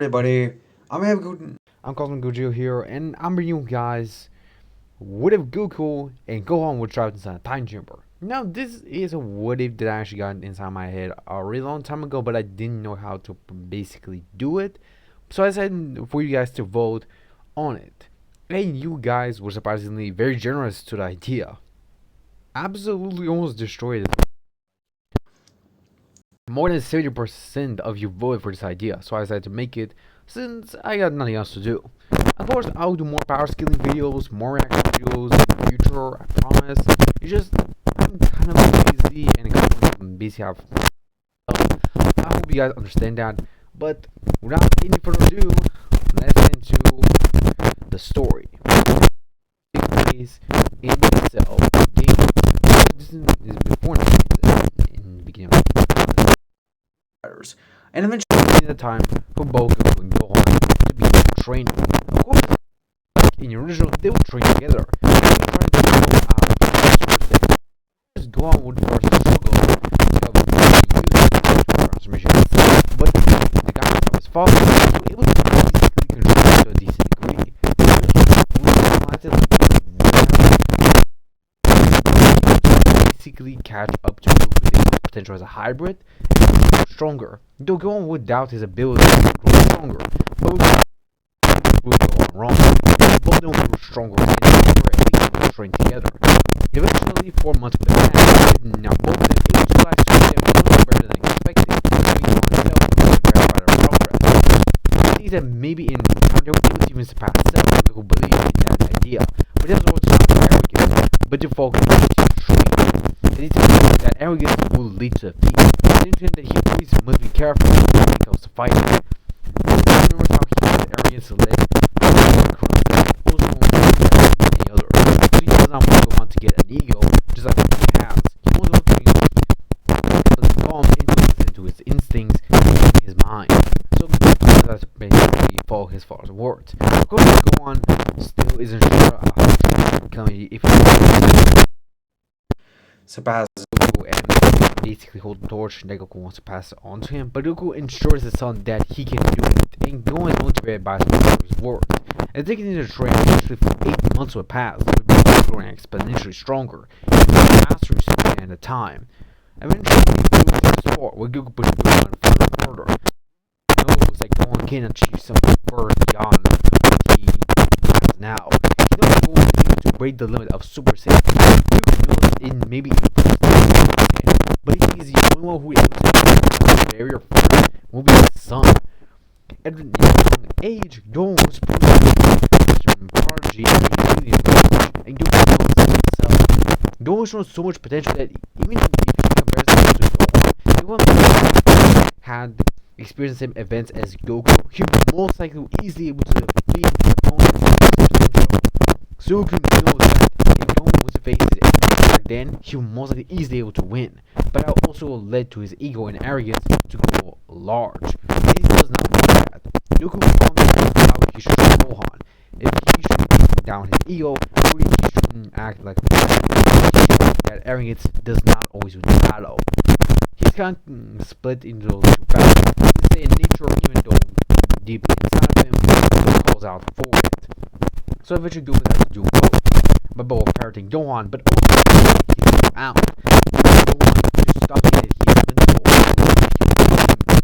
Everybody, I'm calling Gojo here, and I'm bringing you guys what if Goku and Gohan were trapped inside a time chamber. Now, this is a what if that I actually got inside my head a really long time ago, but I didn't know how to basically do it. So I said for you guys to vote on it. And you guys were surprisingly very generous to the idea. Absolutely almost destroyed it. More than 70% of you voted for this idea, so I decided to make it since I got nothing else to do. Of course, I'll do more power scaling videos, more reaction videos in the future, I promise. It's just, I'm kind of busy and I'm busy. I hope you guys understand that. But without any further ado, let's get into the story. It is in the cell games. This is before in the beginning of the and eventually the time for both Goku and Gohan to be training. Of course, in the original, they would train together. Trying to go out Gohan would first struggle to use the transformation itself, but the guidance of his father was able to basically control it to a decent degree. Basically catch up to Goku's potential as a hybrid and grow stronger. Though Gohan would doubt his ability to grow stronger, but would go wrong. Both of them grew stronger and they were able to train together. Eventually, 4 months would have passed, and now both of them able to realize them much better than expected, making himself prepare by their progress. Things that maybe in time they were able to even surpass several people who believed in that idea, but this was not arrogance, but to focus on the truth. And it's that arrogance will lead to defeat. It's that he always must be careful when it comes to fighting. Remember how he has arrogance led also any other. So he does not want to go on to get an ego, just like he has. He wants to calm into his instincts and his mind. So that's basically follow his father's words. Of course, Gohan still isn't sure how coming if he surpass Goku and basically hold the torch that Goku wants to pass it on to him, but Goku ensures his son that he can do it, and Gohan is motivated by his father's words. And taking into the train, actually for 8 months would pass, with Goku growing exponentially stronger, and mastering Super at a time. Eventually, Goku to the sport, where Goku pushes Gohan further and further. He knows that Gohan can achieve something further beyond what he has now. He knows Gohan is able to break the limit of Super Saiyan. Goku knows in maybe but he thinks the only one who is able to break the barrier first will be his son. At a young age, Gohan was prodigy and Goku knows himself. Gohan shows so much potential that even if he compares himself to Gohan had experienced the same events as Goku, he would most likely easily able to defeat his opponent. So Goku knows that if Gohan was to face his enemy back then, he would most likely easily able to win. But that also led to his ego and arrogance to grow large. And he does not do that. Goku found how he should show Gohan. If he should down his ego, he shouldn't act like that arrogance does not always win the battle. He's kind of split into those two factors. Let's say in nature, even though deep inside of him, he calls out for it. So eventually Goku has to do both. By both parroting Gohan, but also taking him out. Gohan to stop saying that he is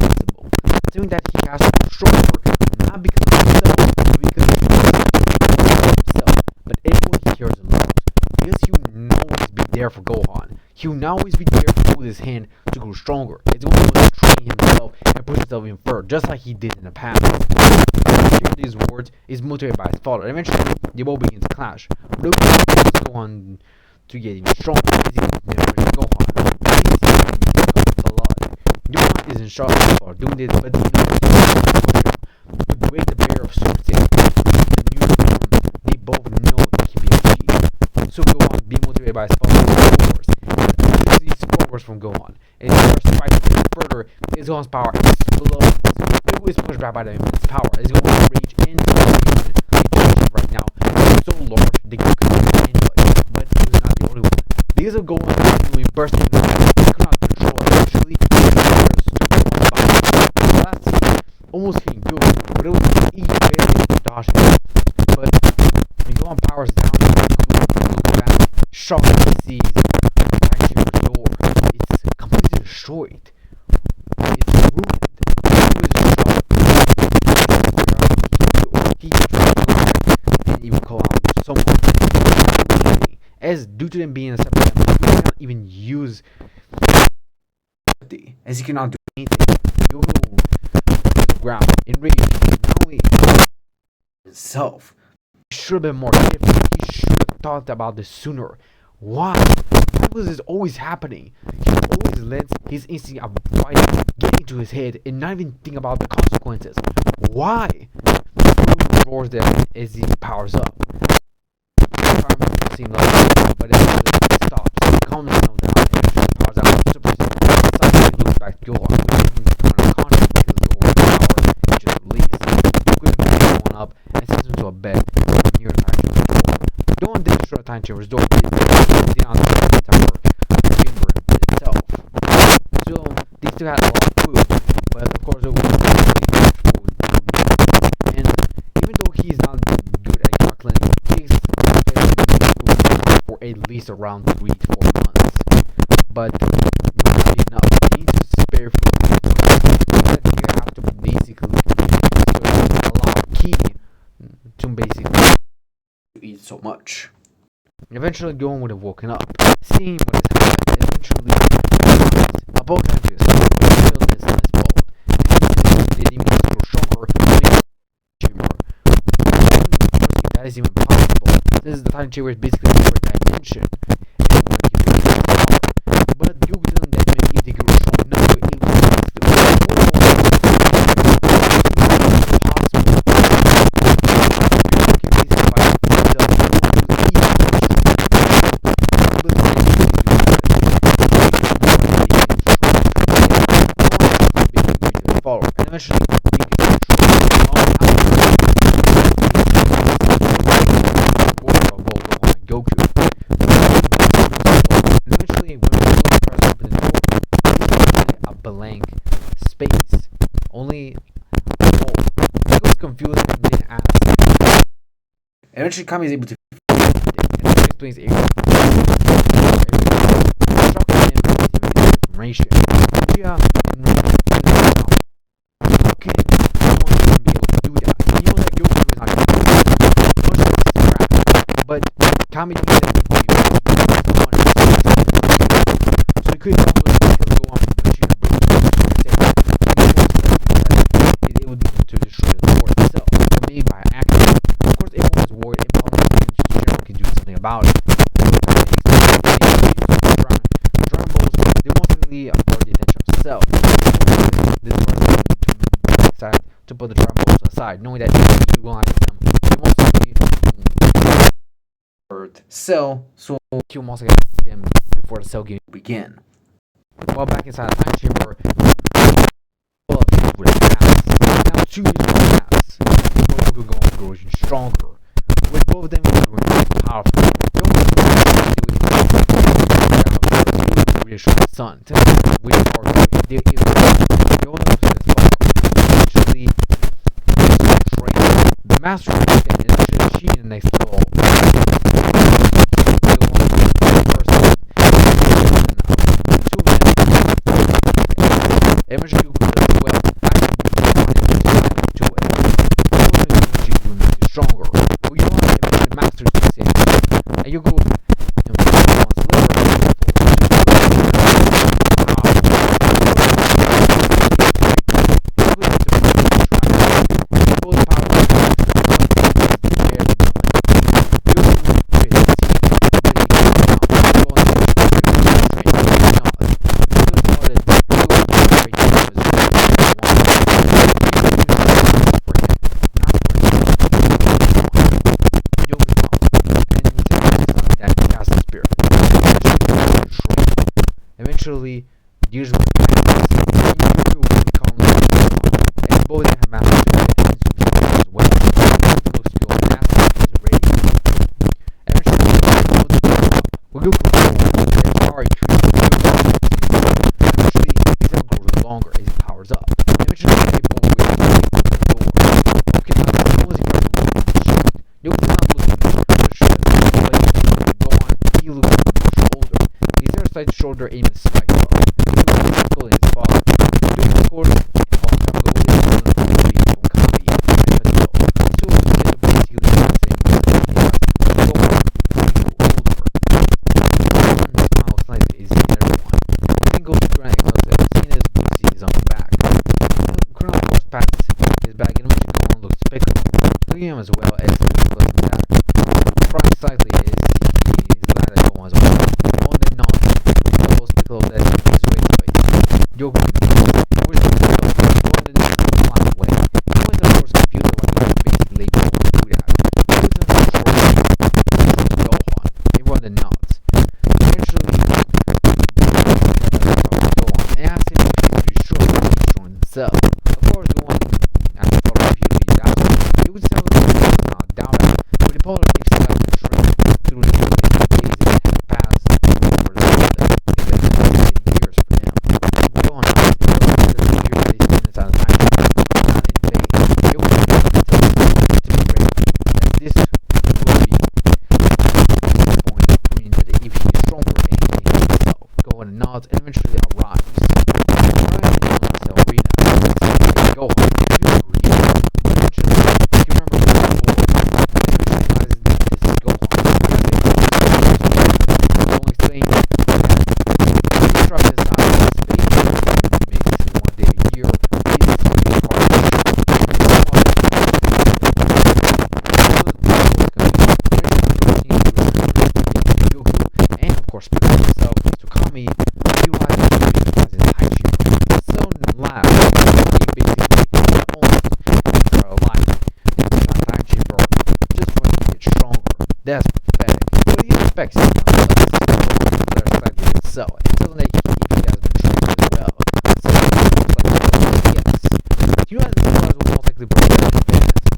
invincible. Saying that he has to be stronger, not because of himself, but because he knows himself, but anyone he cares and loves. Because he will always be there for Gohan. He will always be there to hold his hand to grow stronger. As he will train himself and push himself even further, just like he did in the past. Hearing these words is motivated by his father. Eventually, they both begin to clash. Goku goes on to get even stronger as he never Gohan. Gohan isn't sure for doing this, but he knows to break the barrier of Super Saiyan. The new form, they both know it can be achieved. So Gohan, being motivated by his father's powers, and these powers from Gohan, and he starts to fight further, his Gohan's power explodes. Goku is pushed back by the immense power. As Gohan's rage and right now is so large that Goku couldn't handle it, but he was not the only one. Because of Gohan's constantly bursting into he could not control it. Actually, he was almost hitting Goku. but it was easy to dodge it. But when Gohan powers down, looks back, shockingly sees Time Chamber's door. It's completely destroyed. It's ruined. He was shocked. He and even call out someone. As due to them being a separate family, he cannot even use as he cannot do anything. Goku to the ground, enraged, not only himself. He should have been more careful. He should have thought about this sooner. Why? Why was this always happening? He always lets his instinct of fighting get into his head and not even think about the consequences. Why? Goku roars them as he powers up. Seem like, but it stops. It calms himself down and just powers out. Super suddenly looks back to Gohan, which is unconscious because Gohan's power is just released. Goku picks Gohan up and sends him to a bed near the Time Chamber's door. Gohan did destroy the Time Chamber's door, but it did not destroy the chamber itself. So they still had a lot of food, but of course it was really much food. And even though he's not good at calculating, he takes for at least around 3 to 4 months, but not enough. You need to spare food. But you have to basically allow Ki to basically eat so much. Eventually, Gohan would have woken up, seeing what has happened. Eventually, a boat time to his illness and his fault, and the demons grow stronger in the chamber. That is even possible. This is the Time Chamber is basically a different dimension. And one can be stronger. But Goku didn't that maybe if they grow strong enough to be able to basically and eventually Goku. And eventually, when Goku tries to open the door, it's a blank space. Only a hole. Goku was confused and didn't ask. Eventually, Kami is able to and then explains everything. Shocking him with his information. Yeah, how can someone even be able to do that? He knows that Goku is not going to do it. But Kami thinks that so he could almost go on and shoot a it would be to destroy the door itself, or maybe by accident. Of course, everyone is worried and probably can do something about it. Dragon Balls, they mostly avoid the attention of self. This person decided to put the Dragon Balls aside, knowing that if you utilize them, they mostly Cell, so he will mostly get them before the Cell game will begin. While back inside the Time Chamber, all of these would have passed. Now 2 years would have passed. Goku and Gohan grow even stronger, with both of them growing more powerful. Goku would reassure the sun, which are they don't know eventually train the master and achieve the next level. Eventually, well, to it. Stronger. But you don't have the masters to say. And you go, eventually, years will pass, and you will become and both have mastered as well. Those skill mastery is ready. Eventually, we'll go sorry, eventually, his arm grows longer as he powers up. Eventually, people will the door. their aim is spiked up. Goku is falling. During the course, all time Goku is on copy and Patel. So they're basically the same as Goku older. Smile slightly is in everyone. Then goes to Grand Excelsior, seen as Bootsy is on the back. Colonel Force pats his back and which Gohan looks pickable. Looking at him as well as the back. Crying slightly is he is glad that Gohan is well. On the non, Goku's pickle that is way. Goku where's the Gohan didn't fly away. He was of course confused about what he basically Gohan do that. He was in the short Gohan. He won the knots. Eventually Gohan asked him if he's pretty sure that he's showing himself. Of course Gohan after following repeatedly doubts him. He would tell him he does not doubt him. But the polar if he left the shrink through the days that had passed for the other. It had been years for them. Gohan asked him the figure that he's seen inside the night not in vain. It was to be ready. That this will be the point of proving that if he is stronger and he can heal himself. Gohan nods and eventually arrives. Arriving in the arena, Gohan, if you who he is, eventually you remember the before. Eventually realizes that this is Gohan. Gohan explains that he trusts his knowledge that he makes one day a year. He is to be part of the Goku and of course Piccolo himself to Kami, he realizes that he utilizes Haichi. So loud, he basically almost entire life inside time chamber just when he gets stronger. That's pathetic. But he expects it nonetheless. There's slightly so, and telling that he has been trained as well. So he looks like yes. You guys realize will most likely break his fans,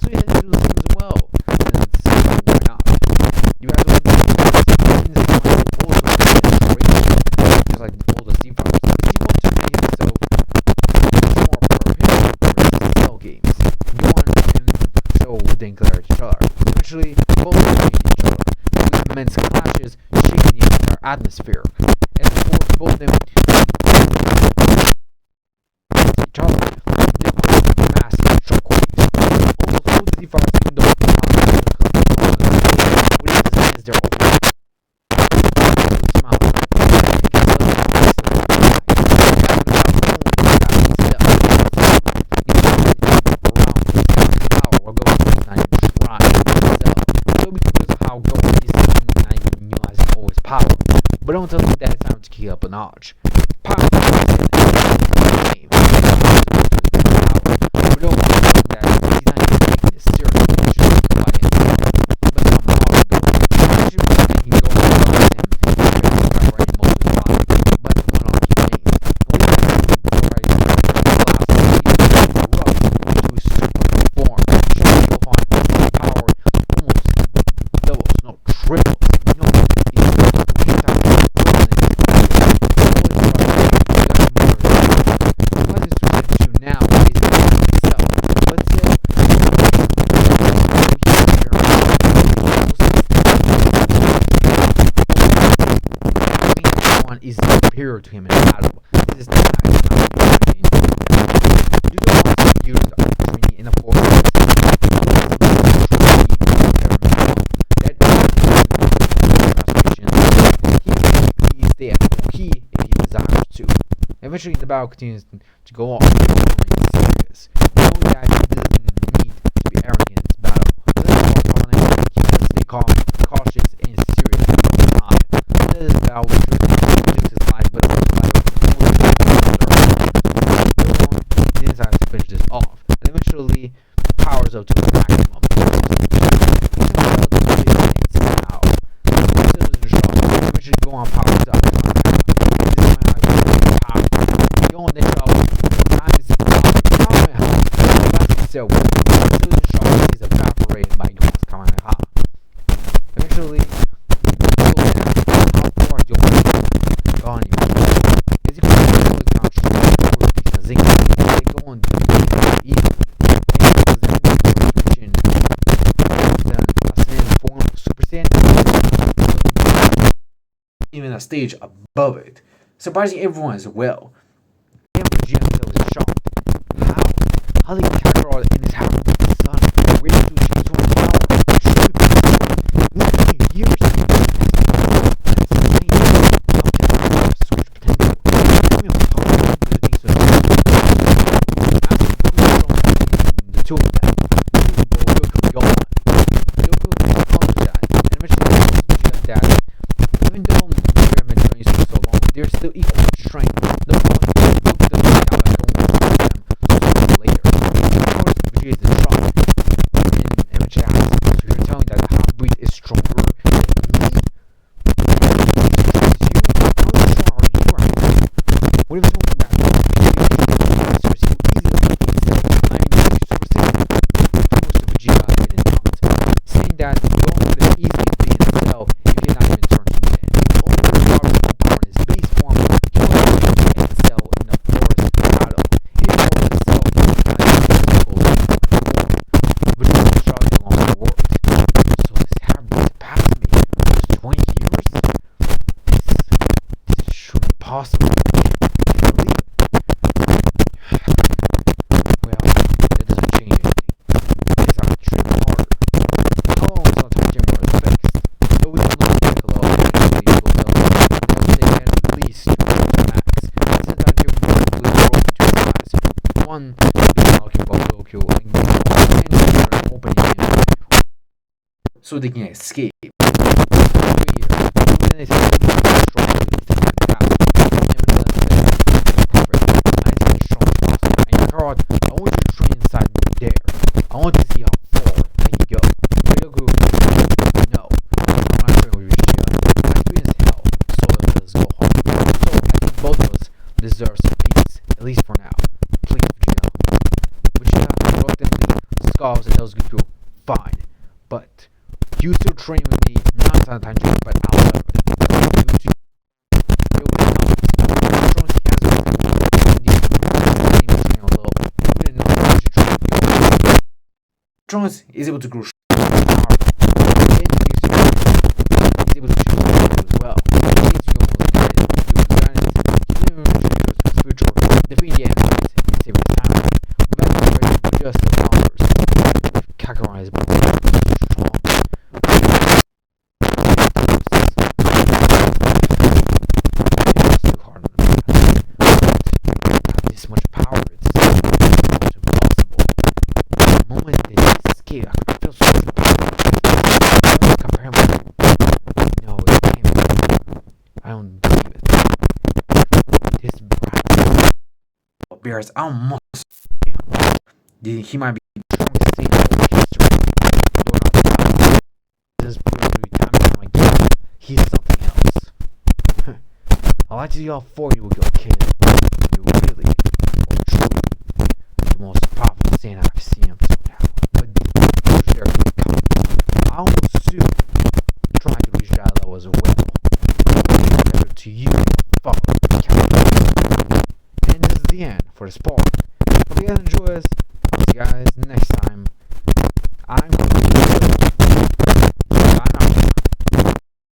so he had to do the same as well. And so why not? You guys want to do this also just like all the Steve Powers. He wants to make himself more prepared for his cell games. Gohan and So they declare each other. Eventually, both defeat each other, with immense clashes shaking the entire atmosphere. And of course, both of them each other. They cause massive shockwaves. Almost all the Steve Powers, even though when he designs their own smile. Power, but don't tell me that it's time to keep up a notch. Power is the name. But don't tell me that he's not even taking this seriously. But somehow he should be thinking going above him and raising power in most of the time. But the one on key names. We have to already to super form. Gohan power almost doubles, no triples. Is superior to him in battle. This is not training. Due to lots of years of training in the force, he stay at the key if he desires to. Eventually the battle continues to go on serious. Knowing that he doesn't need to be arrogant in this battle. He has to stay calm, cautious, and serious at all times. This battle his life, but also he decides to finish this off, and eventually powers up to the maximum. Eventually go on powers up. This is when I power. Go on this up. Times power. So is evaporated by Gohan's Kamehameha. Eventually, how far do you want to go on? As you can see, the concentration is they go on to even. Super Saiyan, even a stage above it. surprising everyone as well. And Vegeta was shocked. How did Kakarot and his half-brother son were able to achieve so much power? Surely possible. This is only years. That's insane. How can they have so much potential? I mean, how long do they think so? After the two of them, Goku and Gohan. Goku apologized and eventually tells Vegeta that even though they have been training for so long, they're still equal in strength. No one Goku doesn't think how that's going to them sooner or later. Of course, Vegeta is in shock and eventually asks, so you're telling that the half-breed is stronger than me? You? How strong are you right now? What if someone that answers you easily defeats? I mean, you super saiyan. Most of Vegeta didn't doubt, saying that Gohan would have easily defeated himself if he had not even turned Super Saiyan. Only power in his base form, he would have defeated himself in a forest battle. He didn't know himself like physical form. Vegeta was shocked how long it worked. So this half-breed passed me. Just 20 years? This shouldn't be possible. I can't believe it. Well, that doesn't change anything. It's how to train harder. How long until the time camera is fixed? Though we don't know if Piccolo actually will know, they can at least train the max. Sometimes they will completely broken to size. One is talking about Goku and Gohan, and the other opening it so they can escape. Then they say strong to defend that path. Nevertheless, perfect. I need to show possible. And Kakarot, I want you to train inside there. I want to see how far I can go. Goku, no. I'm not training with Vegeta. My experience is hell. So does Gohan. So I think both of us deserve some peace. At least for now. Please, Vegeta. Vegeta reluctantly scoffs and tells Goku, fine. But you still train with me, not inside the time chamber, but outside of it. Trunks is able to grow powerful. And he's able to choose as well. Defeating the enemies and saving the town. Without the ready for just the founders. Kakarot is strong. Too hard on the path. But this much power, it's almost impossible. The moment they escape, I could feel so much power. I don't compare myself. No, it can't be. I don't believe it. This brat bears almost he might be the strongest savior in history. You're not the this is proving to be time and time again. He's something else. I'd like to see how far you will go, kid. You really are truly the most powerful Saiyan I've seen until now. But there they come. I will soon try to reach that level as well. Better to you, father, Captain. And this is the end for this part. Hope you guys enjoy this. See you guys